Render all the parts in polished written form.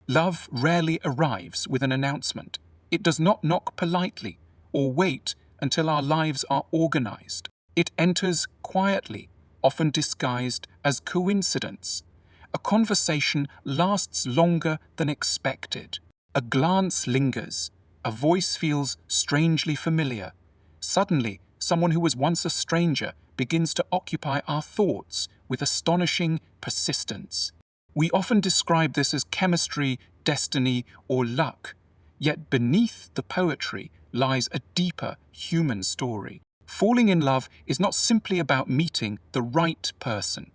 Love rarely arrives with an announcement. It does not knock politely or wait until our lives are organized. It enters quietly, often disguised as coincidence. A conversation lasts longer than expected. A glance lingers. A voice feels strangely familiar. Suddenly, someone who was once a stranger begins to occupy our thoughts with astonishing persistence. We often describe this as chemistry, destiny, or luck. Yet beneath the poetry lies a deeper human story. Falling in love is not simply about meeting the right person.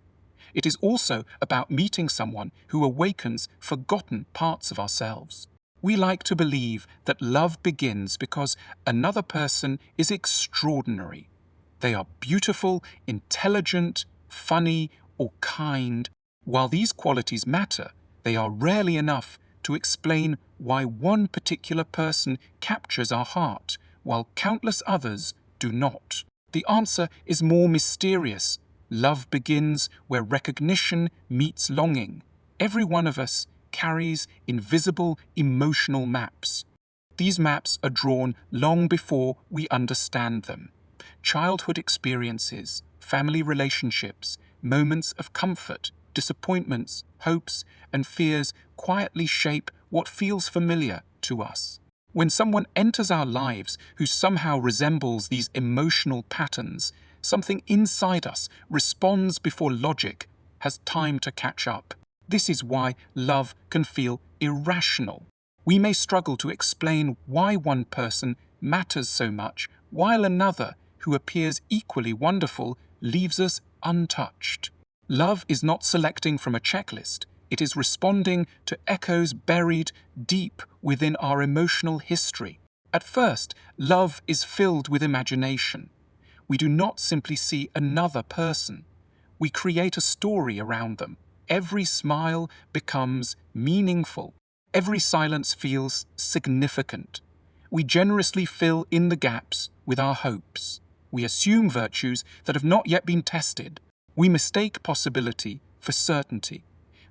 It is also about meeting someone who awakens forgotten parts of ourselves. We like to believe that love begins because another person is extraordinary. They are beautiful, intelligent, funny, or kind. While these qualities matter, they are rarely enough to explain why one particular person captures our heart, while countless others do not. The answer is more mysterious. Love begins where recognition meets longing. Every one of us carries invisible emotional maps. These maps are drawn long before we understand them. Childhood experiences, family relationships, moments of comfort, disappointments, hopes, and fears quietly shape what feels familiar to us. When someone enters our lives who somehow resembles these emotional patterns, something inside us responds before logic has time to catch up. This is why love can feel irrational. We may struggle to explain why one person matters so much, while another, who appears equally wonderful, leaves us untouched. Love is not selecting from a checklist. It is responding to echoes buried deep within our emotional history. At first, love is filled with imagination. We do not simply see another person. We create a story around them. Every smile becomes meaningful. Every silence feels significant. We generously fill in the gaps with our hopes. We assume virtues that have not yet been tested. We mistake possibility for certainty.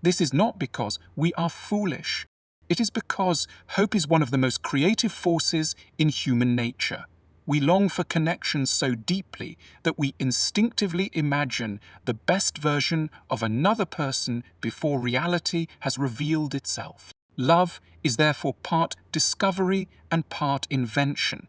This is not because we are foolish. It is because hope is one of the most creative forces in human nature. We long for connection so deeply that we instinctively imagine the best version of another person before reality has revealed itself. Love is therefore part discovery and part invention.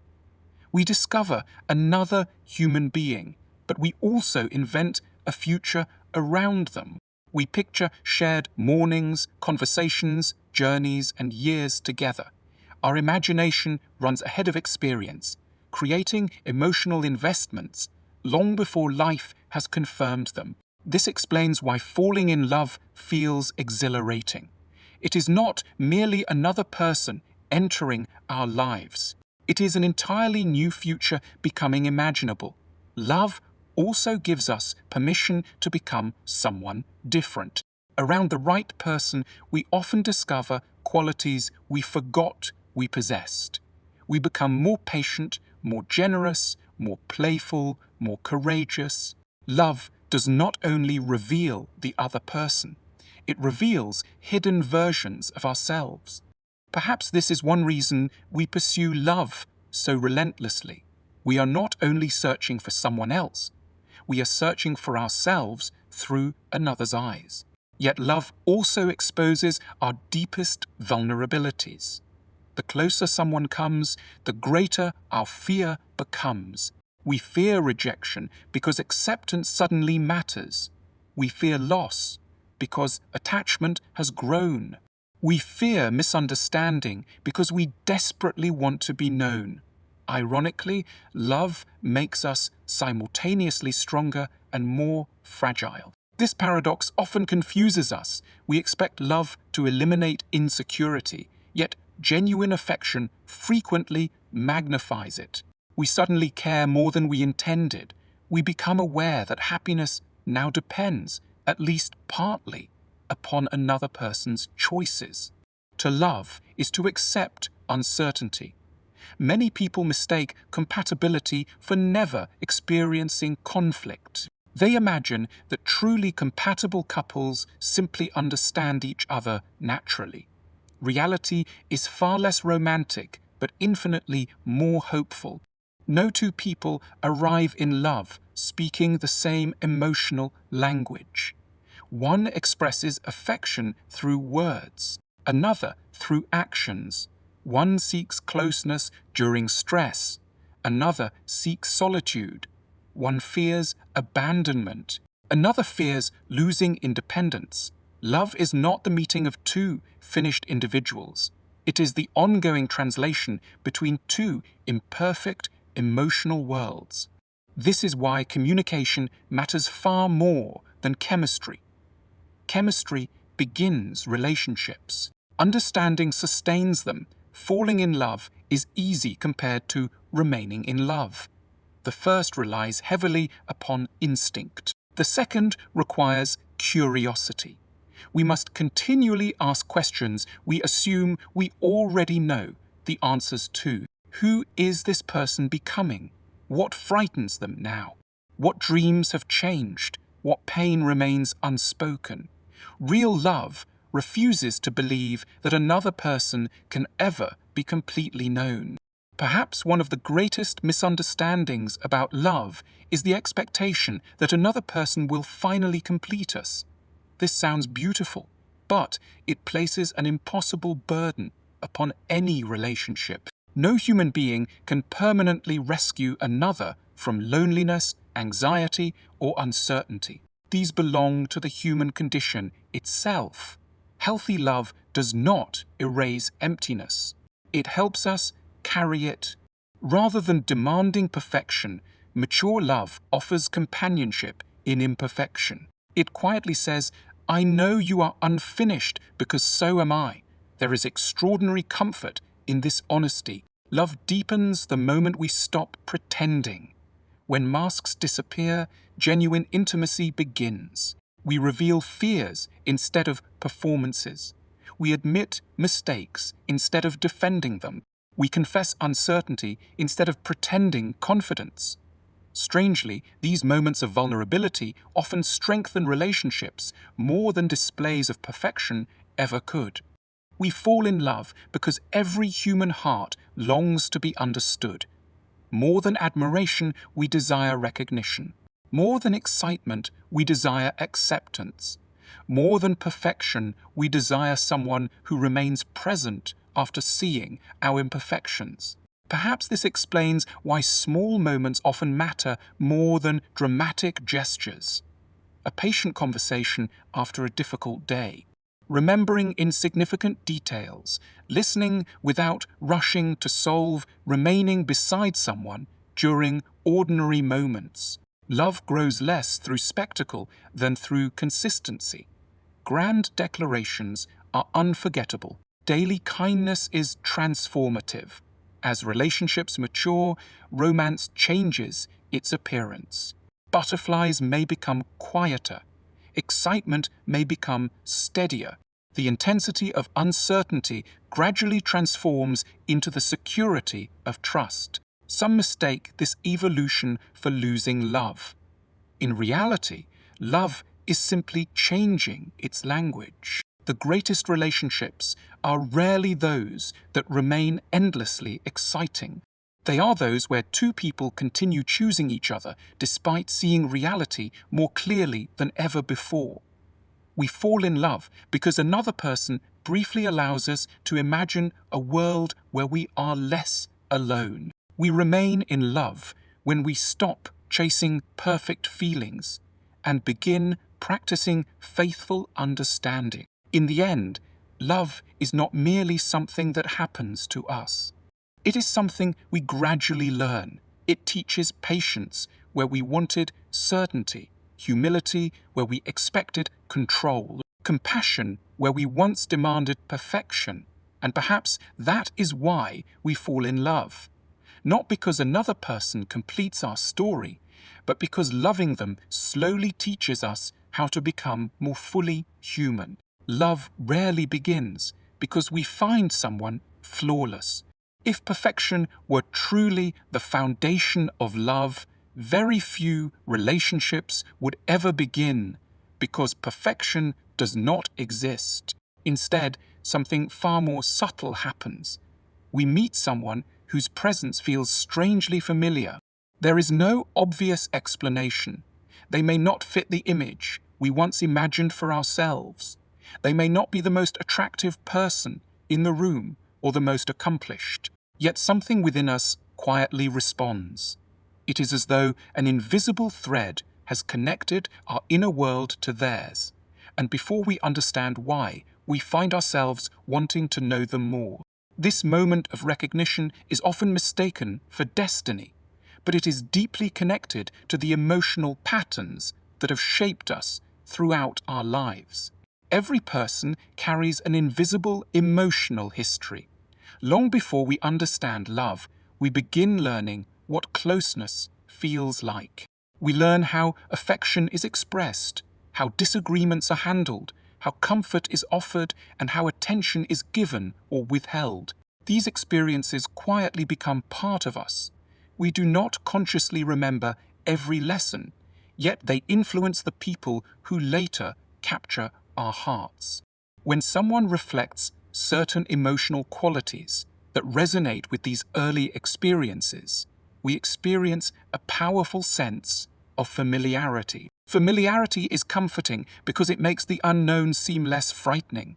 We discover another human being, but we also invent a future around them. We picture shared mornings, conversations, journeys, and years together. Our imagination runs ahead of experience, creating emotional investments long before life has confirmed them. This explains why falling in love feels exhilarating. It is not merely another person entering our lives. It is an entirely new future becoming imaginable. Love also gives us permission to become someone different. Around the right person, we often discover qualities we forgot we possessed. We become more patient, more generous, more playful, more courageous. Love does not only reveal the other person, it reveals hidden versions of ourselves. Perhaps this is one reason we pursue love so relentlessly. We are not only searching for someone else, we are searching for ourselves through another's eyes. Yet love also exposes our deepest vulnerabilities. The closer someone comes, the greater our fear becomes. We fear rejection because acceptance suddenly matters. We fear loss because attachment has grown. We fear misunderstanding because we desperately want to be known. Ironically, love makes us simultaneously stronger and more fragile. This paradox often confuses us. We expect love to eliminate insecurity, yet genuine affection frequently magnifies it. We suddenly care more than we intended. We become aware that happiness now depends, at least partly, upon another person's choices. To love is to accept uncertainty. Many people mistake compatibility for never experiencing conflict. They imagine that truly compatible couples simply understand each other naturally. reality is far less romantic but infinitely more hopeful. No two people arrive in love speaking the same emotional language. One expresses affection through words, another through actions. One seeks closeness during stress, another seeks solitude. One fears abandonment, another fears losing independence. Love is not the meeting of two finished individuals. It is the ongoing translation between two imperfect emotional worlds. This is why communication matters far more than chemistry. Chemistry begins relationships. Understanding sustains them. Falling in love is easy compared to remaining in love. The first relies heavily upon instinct. The second requires curiosity. We must continually ask questions we assume we already know the answers to. Who is this person becoming? What frightens them now? What dreams have changed? What pain remains unspoken? Real love refuses to believe that another person can ever be completely known. Perhaps one of the greatest misunderstandings about love is the expectation that another person will finally complete us. This sounds beautiful, but it places an impossible burden upon any relationship. No human being can permanently rescue another from loneliness, anxiety, or uncertainty. These belong to the human condition itself. Healthy love does not erase emptiness. It helps us carry it. Rather than demanding perfection, mature love offers companionship in imperfection. It quietly says, I know you are unfinished because so am I. There is extraordinary comfort in this honesty. Love deepens the moment we stop pretending. When masks disappear, genuine intimacy begins. We reveal fears instead of performances. We admit mistakes instead of defending them. We confess uncertainty instead of pretending confidence. Strangely, these moments of vulnerability often strengthen relationships more than displays of perfection ever could. We fall in love because every human heart longs to be understood. More than admiration, we desire recognition. More than excitement, we desire acceptance. More than perfection, we desire someone who remains present after seeing our imperfections. Perhaps this explains why small moments often matter more than dramatic gestures. A patient conversation after a difficult day. Remembering insignificant details, listening without rushing to solve, remaining beside someone during ordinary moments. Love grows less through spectacle than through consistency. Grand declarations are unforgettable. Daily kindness is transformative. As relationships mature, romance changes its appearance. Butterflies may become quieter. Excitement may become steadier. The intensity of uncertainty gradually transforms into the security of trust. Some mistake this evolution for losing love. In reality, love is simply changing its language. The greatest relationships are rarely those that remain endlessly exciting. They are those where two people continue choosing each other despite seeing reality more clearly than ever before. We fall in love because another person briefly allows us to imagine a world where we are less alone. We remain in love when we stop chasing perfect feelings and begin practicing faithful understanding. In the end, love is not merely something that happens to us. It is something we gradually learn. It teaches patience where we wanted certainty, humility where we expected control, compassion where we once demanded perfection. And perhaps that is why we fall in love. Not because another person completes our story, but because loving them slowly teaches us how to become more fully human. Love rarely begins because we find someone flawless. If perfection were truly the foundation of love, very few relationships would ever begin because perfection does not exist. Instead, something far more subtle happens. We meet someone whose presence feels strangely familiar. There is no obvious explanation. They may not fit the image we once imagined for ourselves. They may not be the most attractive person in the room or the most accomplished. Yet something within us quietly responds. It is as though an invisible thread has connected our inner world to theirs, and before we understand why, we find ourselves wanting to know them more. This moment of recognition is often mistaken for destiny, but it is deeply connected to the emotional patterns that have shaped us throughout our lives. Every person carries an invisible emotional history. Long before we understand love, we begin learning what closeness feels like. We learn how affection is expressed, how disagreements are handled, how comfort is offered, and how attention is given or withheld. These experiences quietly become part of us. We do not consciously remember every lesson, yet they influence the people who later capture our hearts. When someone reflects certain emotional qualities that resonate with these early experiences, we experience a powerful sense of familiarity. Familiarity is comforting because it makes the unknown seem less frightening.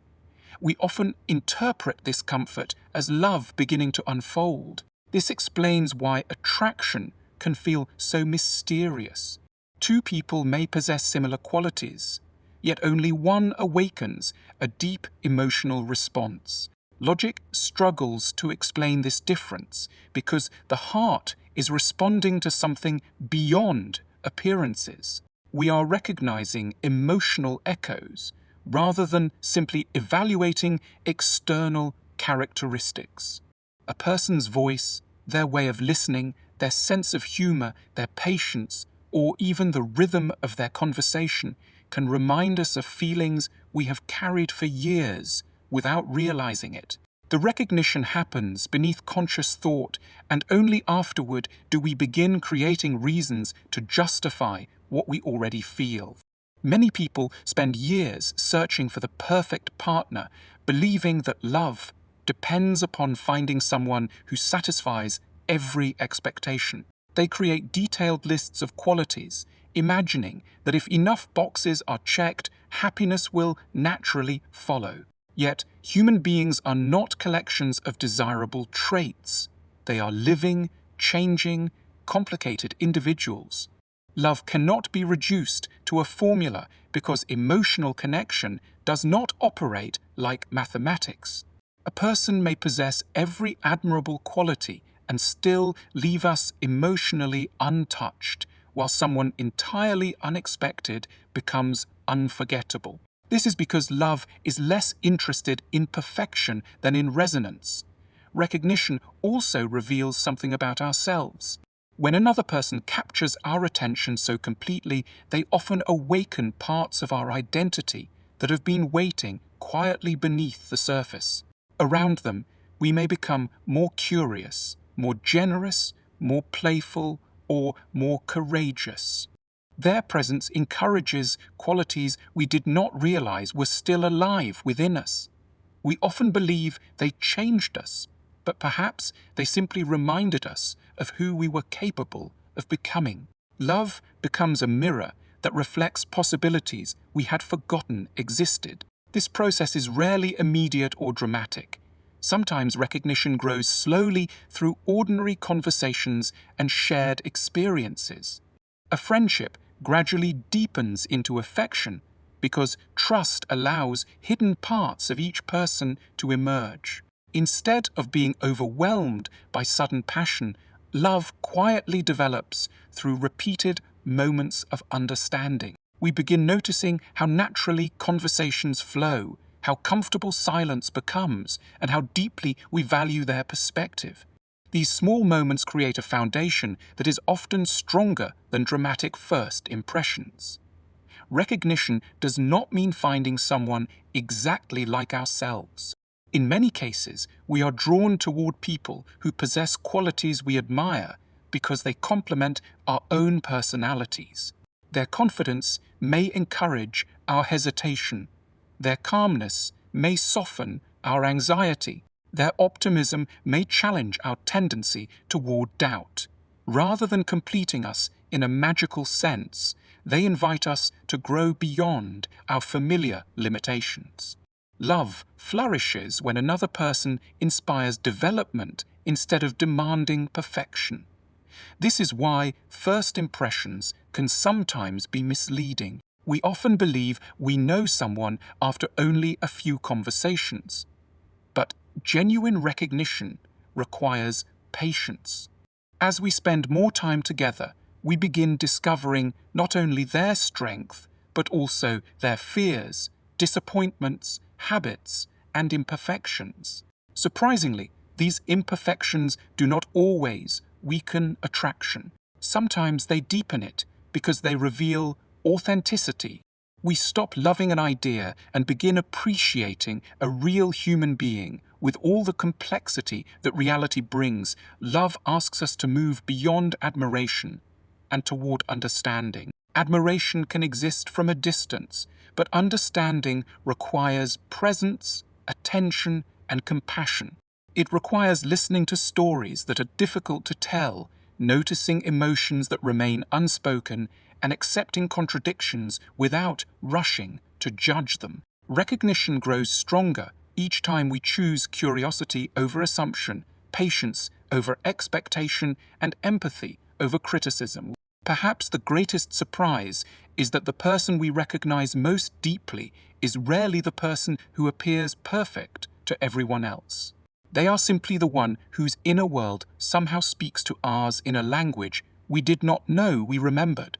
We often interpret this comfort as love beginning to unfold. This explains why attraction can feel so mysterious. Two people may possess similar qualities, yet only one awakens a deep emotional response. Logic struggles to explain this difference because the heart is responding to something beyond appearances. We are recognizing emotional echoes rather than simply evaluating external characteristics. A person's voice, their way of listening, their sense of humor, their patience, or even the rhythm of their conversation can remind us of feelings we have carried for years without realizing it. The recognition happens beneath conscious thought, and only afterward do we begin creating reasons to justify what we already feel. Many people spend years searching for the perfect partner, believing that love depends upon finding someone who satisfies every expectation. They create detailed lists of qualities, imagining that if enough boxes are checked, happiness will naturally follow. Yet, human beings are not collections of desirable traits. They are living, changing, complicated individuals. Love cannot be reduced to a formula because emotional connection does not operate like mathematics. A person may possess every admirable quality and still leave us emotionally untouched, while someone entirely unexpected becomes unforgettable. This is because love is less interested in perfection than in resonance. Recognition also reveals something about ourselves. When another person captures our attention so completely, they often awaken parts of our identity that have been waiting quietly beneath the surface. Around them, we may become more curious, more generous, more playful, or more courageous. Their presence encourages qualities we did not realize were still alive within us. We often believe they changed us, but perhaps they simply reminded us of who we were capable of becoming. Love becomes a mirror that reflects possibilities we had forgotten existed. This process is rarely immediate or dramatic. Sometimes recognition grows slowly through ordinary conversations and shared experiences. A friendship gradually deepens into affection because trust allows hidden parts of each person to emerge. Instead of being overwhelmed by sudden passion, love quietly develops through repeated moments of understanding. We begin noticing how naturally conversations flow, how comfortable silence becomes, and how deeply we value their perspective. These small moments create a foundation that is often stronger than dramatic first impressions. Recognition does not mean finding someone exactly like ourselves. In many cases, we are drawn toward people who possess qualities we admire because they complement our own personalities. Their confidence may encourage our hesitation. Their calmness may soften our anxiety. Their optimism may challenge our tendency toward doubt. Rather than completing us in a magical sense, they invite us to grow beyond our familiar limitations. Love flourishes when another person inspires development instead of demanding perfection. This is why first impressions can sometimes be misleading. We often believe we know someone after only a few conversations. But genuine recognition requires patience. As we spend more time together, we begin discovering not only their strength, but also their fears, disappointments, habits, and imperfections. Surprisingly, these imperfections do not always weaken attraction. Sometimes they deepen it because they reveal authenticity. We stop loving an idea and begin appreciating a real human being with all the complexity that reality brings. Love asks us to move beyond admiration and toward understanding. Admiration can exist from a distance, but understanding requires presence, attention, and compassion. It requires listening to stories that are difficult to tell, noticing emotions that remain unspoken, and accepting contradictions without rushing to judge them. Recognition grows stronger each time we choose curiosity over assumption, patience over expectation, and empathy over criticism. Perhaps the greatest surprise is that the person we recognize most deeply is rarely the person who appears perfect to everyone else. They are simply the one whose inner world somehow speaks to ours in a language we did not know we remembered.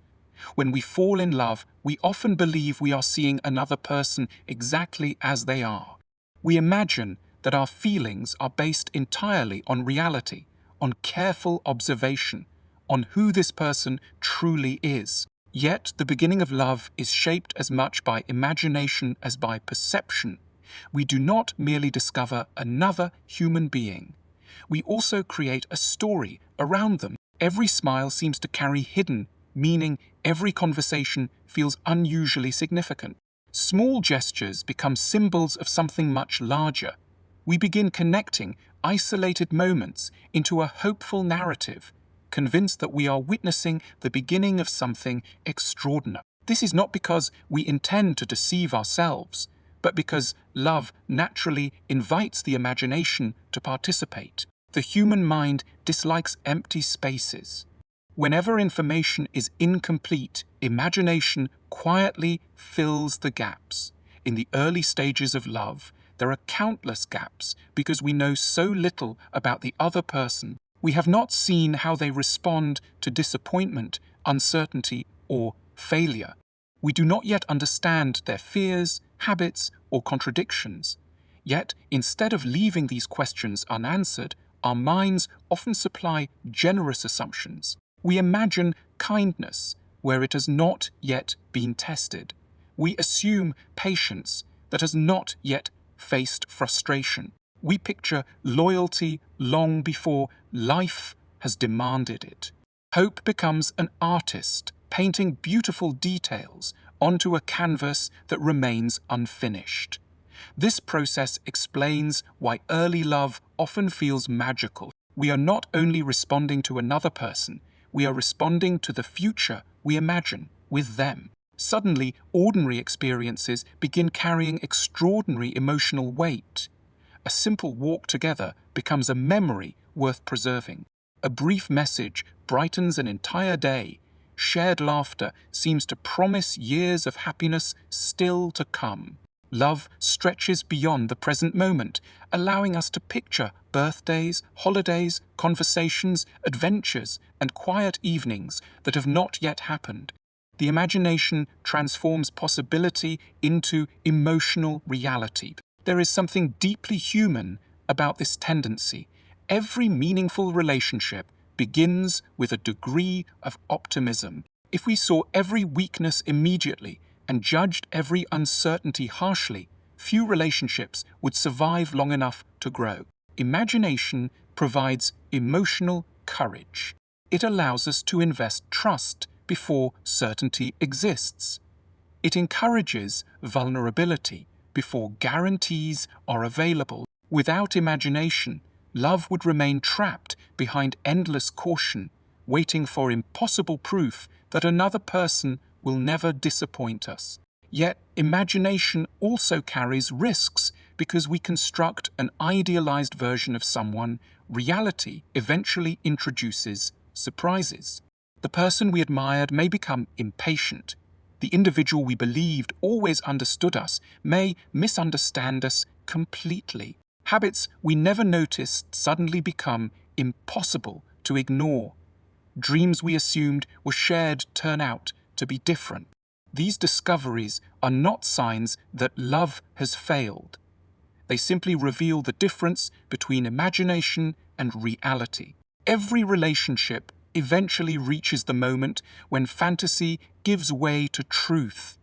When we fall in love, we often believe we are seeing another person exactly as they are. We imagine that our feelings are based entirely on reality, on careful observation, on who this person truly is. Yet the beginning of love is shaped as much by imagination as by perception. We do not merely discover another human being. We also create a story around them. Every smile seems to carry hidden meaning. Every conversation feels unusually significant. Small gestures become symbols of something much larger. We begin connecting isolated moments into a hopeful narrative, convinced that we are witnessing the beginning of something extraordinary. This is not because we intend to deceive ourselves, but because love naturally invites the imagination to participate. The human mind dislikes empty spaces. Whenever information is incomplete, imagination quietly fills the gaps. In the early stages of love, there are countless gaps because we know so little about the other person. We have not seen how they respond to disappointment, uncertainty, or failure. We do not yet understand their fears, habits, or contradictions. Yet, instead of leaving these questions unanswered, our minds often supply generous assumptions. We imagine kindness where it has not yet been tested. We assume patience that has not yet faced frustration. We picture loyalty long before life has demanded it. Hope becomes an artist, painting beautiful details onto a canvas that remains unfinished. This process explains why early love often feels magical. We are not only responding to another person, we are responding to the future we imagine with them. Suddenly, ordinary experiences begin carrying extraordinary emotional weight. A simple walk together becomes a memory worth preserving. A brief message brightens an entire day. Shared laughter seems to promise years of happiness still to come. Love stretches beyond the present moment, allowing us to picture birthdays, holidays, conversations, adventures, and quiet evenings that have not yet happened. The imagination transforms possibility into emotional reality. There is something deeply human about this tendency. Every meaningful relationship begins with a degree of optimism. If we saw every weakness immediately and judged every uncertainty harshly, few relationships would survive long enough to grow. Imagination provides emotional courage. It allows us to invest trust before certainty exists. It encourages vulnerability before guarantees are available. Without imagination, love would remain trapped behind endless caution, waiting for impossible proof that another person will never disappoint us. Yet, imagination also carries risks because we construct an idealized version of someone. Reality eventually introduces surprises. The person we admired may become impatient. The individual we believed always understood us may misunderstand us completely. Habits we never noticed suddenly become impossible to ignore. Dreams we assumed were shared turn out to be different. These discoveries are not signs that love has failed. They simply reveal the difference between imagination and reality. Every relationship eventually reaches the moment when fantasy gives way to truth.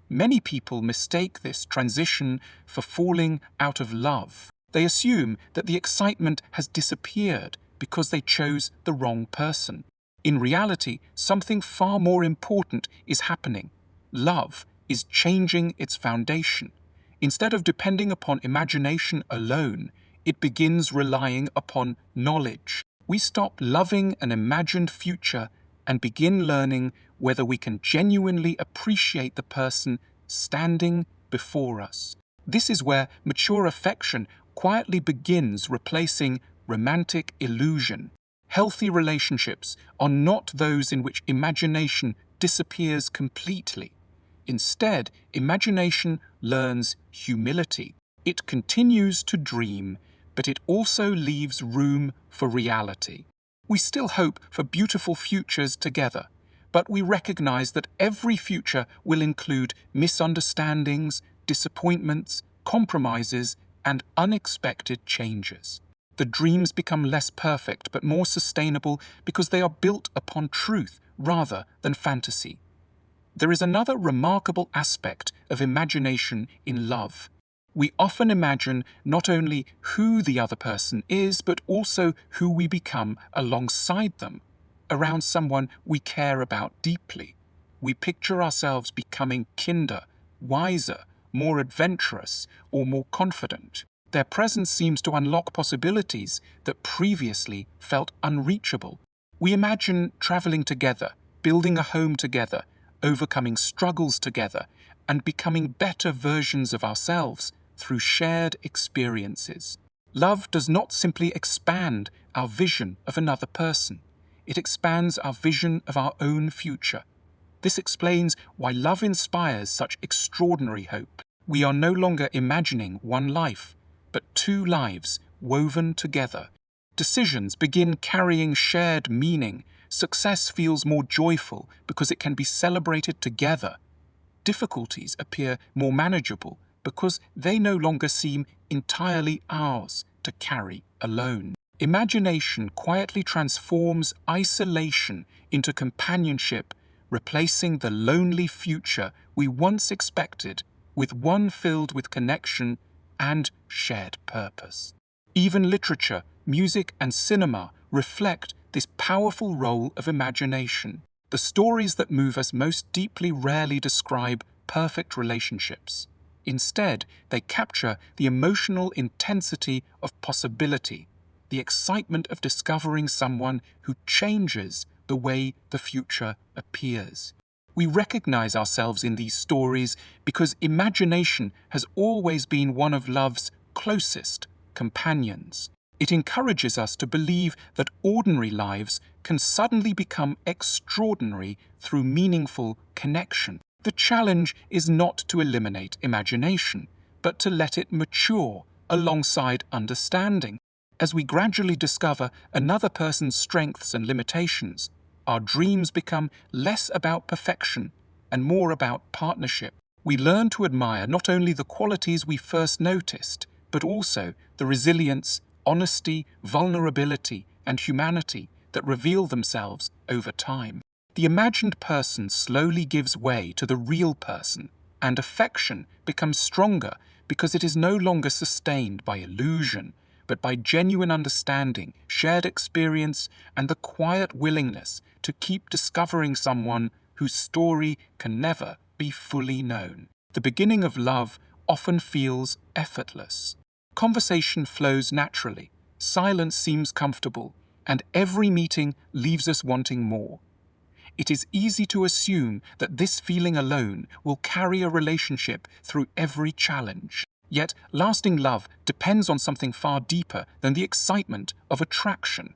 Many people mistake this transition for falling out of love. They assume that the excitement has disappeared because they chose the wrong person. In reality, something far more important is happening. Love is changing its foundation. Instead of depending upon imagination alone, it begins relying upon knowledge. We stop loving an imagined future and begin learning whether we can genuinely appreciate the person standing before us. This is where mature affection quietly begins replacing romantic illusion. Healthy relationships are not those in which imagination disappears completely. Instead, imagination learns humility. It continues to dream, but it also leaves room for reality. We still hope for beautiful futures together, but we recognize that every future will include misunderstandings, disappointments, compromises, and unexpected changes. The dreams become less perfect but more sustainable because they are built upon truth rather than fantasy. There is another remarkable aspect of imagination in love. We often imagine not only who the other person is, but also who we become alongside them, around someone we care about deeply. We picture ourselves becoming kinder, wiser, more adventurous, or more confident. Their presence seems to unlock possibilities that previously felt unreachable. We imagine traveling together, building a home together, overcoming struggles together, and becoming better versions of ourselves through shared experiences. Love does not simply expand our vision of another person. It expands our vision of our own future. This explains why love inspires such extraordinary hope. We are no longer imagining one life, but two lives woven together. Decisions begin carrying shared meaning. Success feels more joyful because it can be celebrated together. Difficulties appear more manageable because they no longer seem entirely ours to carry alone. Imagination quietly transforms isolation into companionship, replacing the lonely future we once expected with one filled with connection and shared purpose. Even literature, music, and cinema reflect this powerful role of imagination. The stories that move us most deeply rarely describe perfect relationships. Instead, they capture the emotional intensity of possibility, the excitement of discovering someone who changes the way the future appears. We recognize ourselves in these stories because imagination has always been one of love's closest companions. It encourages us to believe that ordinary lives can suddenly become extraordinary through meaningful connection. The challenge is not to eliminate imagination, but to let it mature alongside understanding. As we gradually discover another person's strengths and limitations, our dreams become less about perfection and more about partnership. We learn to admire not only the qualities we first noticed, but also the resilience, honesty, vulnerability, and humanity that reveal themselves over time. The imagined person slowly gives way to the real person, and affection becomes stronger because it is no longer sustained by illusion, but by genuine understanding, shared experience, and the quiet willingness to keep discovering someone whose story can never be fully known. The beginning of love often feels effortless. Conversation flows naturally, silence seems comfortable, and every meeting leaves us wanting more. It is easy to assume that this feeling alone will carry a relationship through every challenge. Yet, lasting love depends on something far deeper than the excitement of attraction.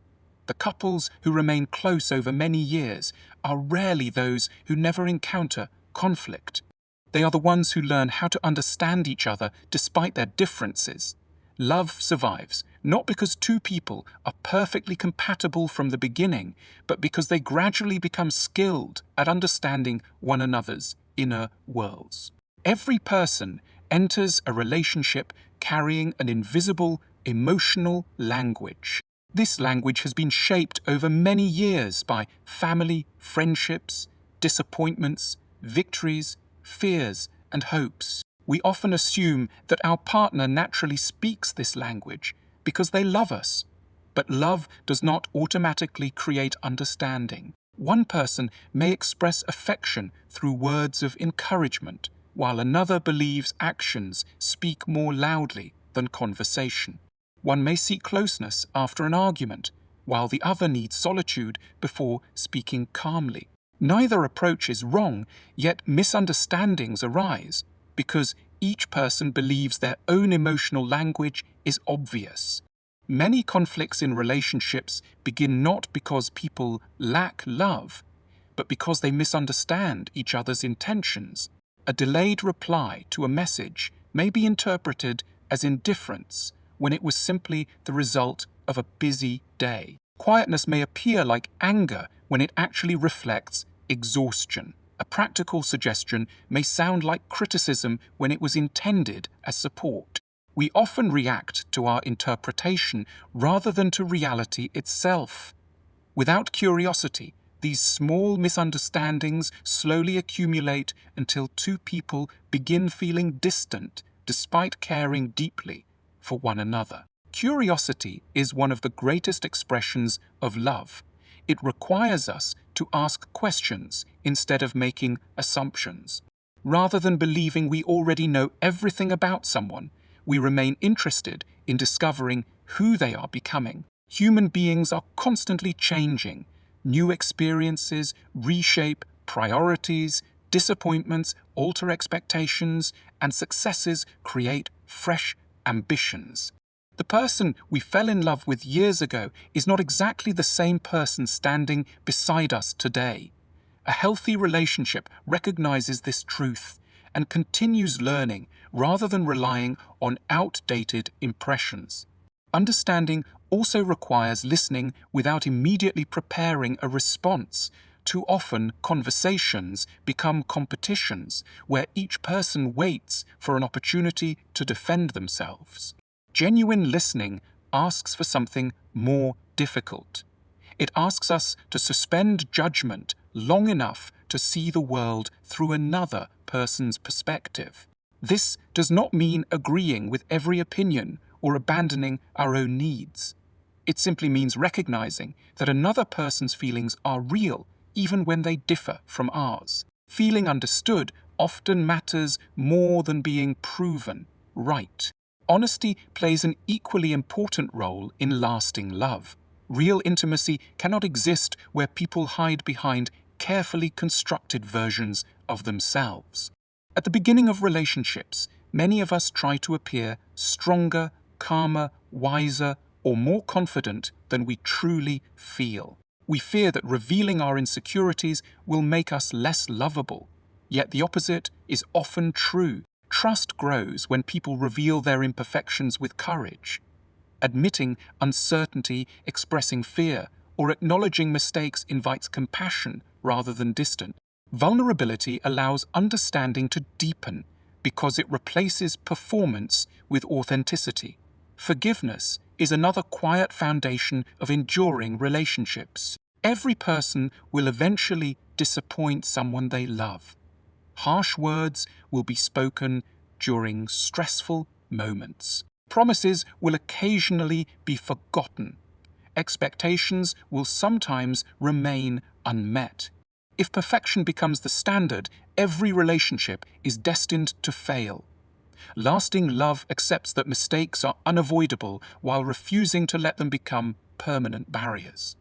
The couples who remain close over many years are rarely those who never encounter conflict. They are the ones who learn how to understand each other despite their differences. Love survives, not because two people are perfectly compatible from the beginning, but because they gradually become skilled at understanding one another's inner worlds. Every person enters a relationship carrying an invisible, emotional language. This language has been shaped over many years by family, friendships, disappointments, victories, fears, and hopes. We often assume that our partner naturally speaks this language because they love us. But love does not automatically create understanding. One person may express affection through words of encouragement, while another believes actions speak more loudly than conversation. One may seek closeness after an argument, while the other needs solitude before speaking calmly. Neither approach is wrong, yet misunderstandings arise because each person believes their own emotional language is obvious. Many conflicts in relationships begin not because people lack love, but because they misunderstand each other's intentions. A delayed reply to a message may be interpreted as indifference when it was simply the result of a busy day. Quietness may appear like anger when it actually reflects exhaustion. A practical suggestion may sound like criticism when it was intended as support. We often react to our interpretation rather than to reality itself. Without curiosity, these small misunderstandings slowly accumulate until two people begin feeling distant despite caring deeply for one another. Curiosity is one of the greatest expressions of love. It requires us to ask questions instead of making assumptions. Rather than believing we already know everything about someone, we remain interested in discovering who they are becoming. Human beings are constantly changing. New experiences reshape priorities, disappointments alter expectations, and successes create fresh ambitions. The person we fell in love with years ago is not exactly the same person standing beside us today. A healthy relationship recognizes this truth and continues learning rather than relying on outdated impressions. Understanding also requires listening without immediately preparing a response. Too often, conversations become competitions where each person waits for an opportunity to defend themselves. Genuine listening asks for something more difficult. It asks us to suspend judgment long enough to see the world through another person's perspective. This does not mean agreeing with every opinion or abandoning our own needs. It simply means recognizing that another person's feelings are real even when they differ from ours. Feeling understood often matters more than being proven right. Honesty plays an equally important role in lasting love. Real intimacy cannot exist where people hide behind carefully constructed versions of themselves. At the beginning of relationships, many of us try to appear stronger, calmer, wiser, or more confident than we truly feel. We fear that revealing our insecurities will make us less lovable. Yet the opposite is often true. Trust grows when people reveal their imperfections with courage. Admitting uncertainty, expressing fear, or acknowledging mistakes invites compassion rather than distance. Vulnerability allows understanding to deepen because it replaces performance with authenticity. Forgiveness is another quiet foundation of enduring relationships. Every person will eventually disappoint someone they love. Harsh words will be spoken during stressful moments. Promises will occasionally be forgotten. Expectations will sometimes remain unmet. If perfection becomes the standard, every relationship is destined to fail. Lasting love accepts that mistakes are unavoidable while refusing to let them become permanent barriers.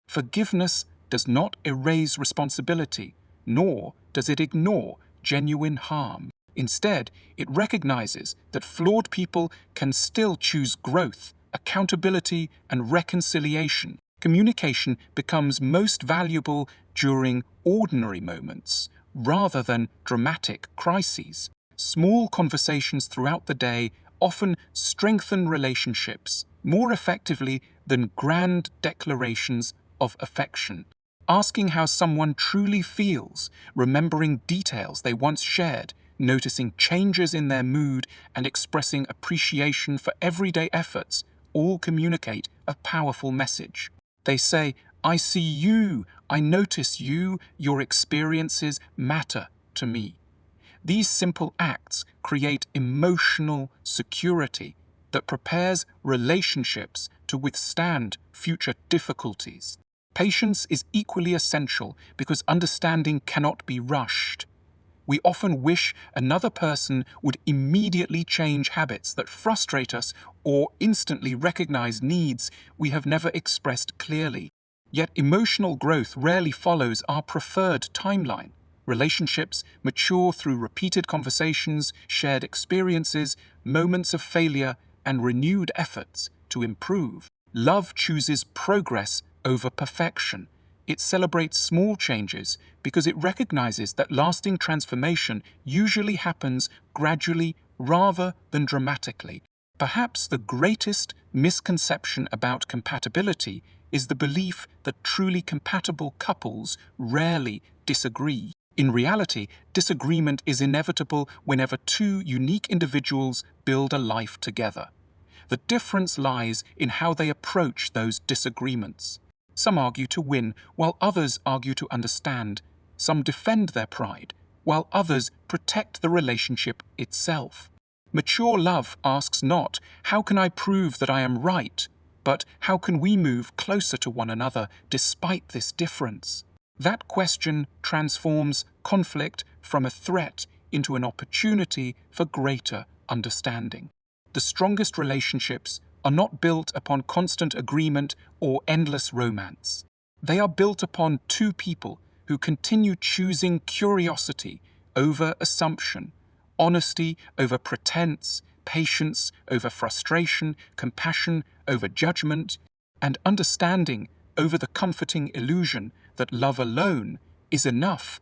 Forgiveness does not erase responsibility, nor does it ignore genuine harm. Instead, it recognizes that flawed people can still choose growth, accountability, and reconciliation. Communication becomes most valuable during ordinary moments, rather than dramatic crises. Small conversations throughout the day often strengthen relationships more effectively than grand declarations of affection. Asking how someone truly feels, remembering details they once shared, noticing changes in their mood, and expressing appreciation for everyday efforts all communicate a powerful message. They say, "I see you, I notice you, your experiences matter to me." These simple acts create emotional security that prepares relationships to withstand future difficulties. Patience is equally essential because understanding cannot be rushed. We often wish another person would immediately change habits that frustrate us or instantly recognize needs we have never expressed clearly. Yet emotional growth rarely follows our preferred timeline. Relationships mature through repeated conversations, shared experiences, moments of failure, and renewed efforts to improve. Love chooses progress over perfection. It celebrates small changes because it recognizes that lasting transformation usually happens gradually rather than dramatically. Perhaps the greatest misconception about compatibility is the belief that truly compatible couples rarely disagree. In reality, disagreement is inevitable whenever two unique individuals build a life together. The difference lies in how they approach those disagreements. Some argue to win, while others argue to understand. Some defend their pride, while others protect the relationship itself. Mature love asks not, "How can I prove that I am right?" but "How can we move closer to one another despite this difference?" That question transforms conflict from a threat into an opportunity for greater understanding. The strongest relationships are not built upon constant agreement or endless romance. They are built upon two people who continue choosing curiosity over assumption, honesty over pretense, patience over frustration, compassion over judgment, and understanding over the comforting illusion that love alone is enough